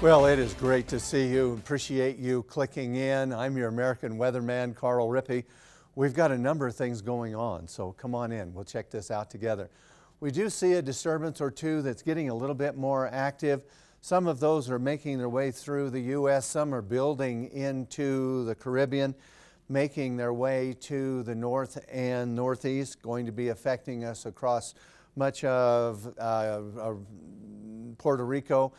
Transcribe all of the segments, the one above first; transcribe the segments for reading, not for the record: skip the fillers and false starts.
Well, it is great to see you. Appreciate you clicking in. I'm your American weatherman, Carl Rippey. We've got a number of things going on, so come on in. We'll check this out together. We do see a disturbance or two that's getting a little bit more active. Some of those are making their way through the U.S. Some are building into the Caribbean, making their way to the north and northeast, going to be affecting us across much of Puerto Rico.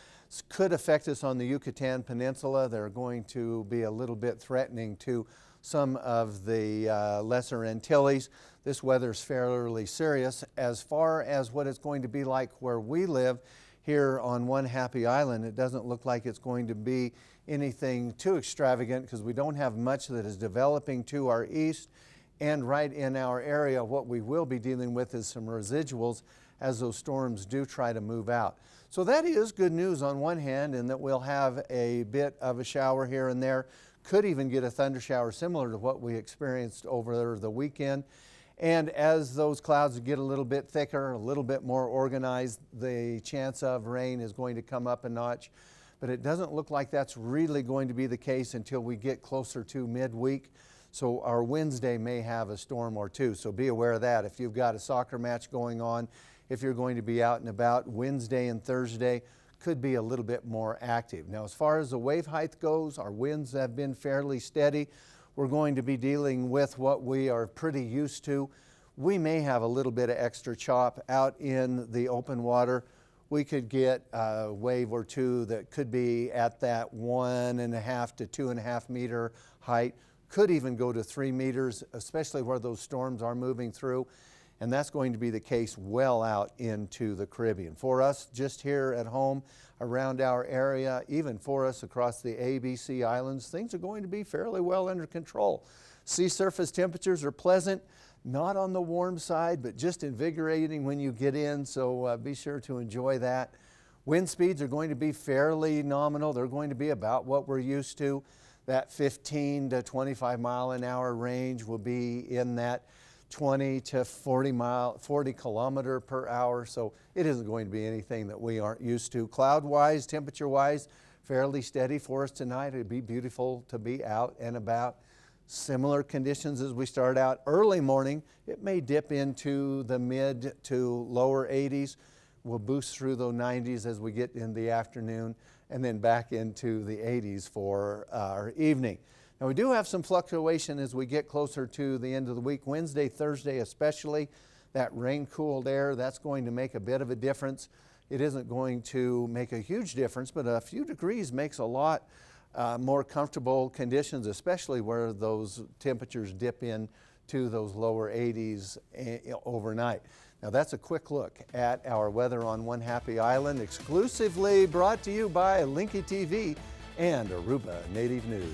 Could affect us on the Yucatan Peninsula. They're going to be a little bit threatening to some of the Lesser Antilles. This weather is fairly serious. As far as what it's going to be like where we live here on One Happy Island, it doesn't look like it's going to be anything too extravagant because we don't have much that is developing to our east. And right in our area, what we will be dealing with is some residuals as those storms do try to move out. So that is good news on one hand, in that we'll have a bit of a shower here and there. Could even get a thunder shower similar to what we experienced over the weekend. And as those clouds get a little bit thicker, a little bit more organized, the chance of rain is going to come up a notch. But it doesn't look like that's really going to be the case until we get closer to midweek. So our Wednesday may have a storm or two, so be aware of that. If you've got a soccer match going on, if you're going to be out and about, Wednesday and Thursday could be a little bit more active. Now, as far as the wave height goes, our winds have been fairly steady. We're going to be dealing with what we are pretty used to. We may have a little bit of extra chop out in the open water. We could get a wave or two that could be at that 1.5 to 2.5 meter height. Could even go to 3 meters, especially where those storms are moving through. And that's going to be the case well out into the Caribbean. For us just here at home around our area, even for us across the ABC Islands, things are going to be fairly well under control. Sea surface temperatures are pleasant, not on the warm side, but just invigorating when you get in, so be sure to enjoy that. Wind speeds are going to be fairly nominal. They're going to be about what we're used to. That 15 to 25 mile an hour range will be in that 20 to 40 kilometer per hour. So it isn't going to be anything that we aren't used to. Cloud-wise, temperature-wise, fairly steady for us tonight. It'd be beautiful to be out and about. Similar conditions as we start out early morning. It may dip into the mid to lower 80s. We'll boost through the 90s as we get in the afternoon, and then back into the 80s for our evening. Now, we do have some fluctuation as we get closer to the end of the week. Wednesday, Thursday especially, that rain-cooled air, that's going to make a bit of a difference. It isn't going to make a huge difference, but a few degrees makes a lot more comfortable conditions, especially where those temperatures dip in to those lower 80s overnight. Now, that's a quick look at our weather on One Happy Island, exclusively brought to you by Linky TV and Aruba Native News.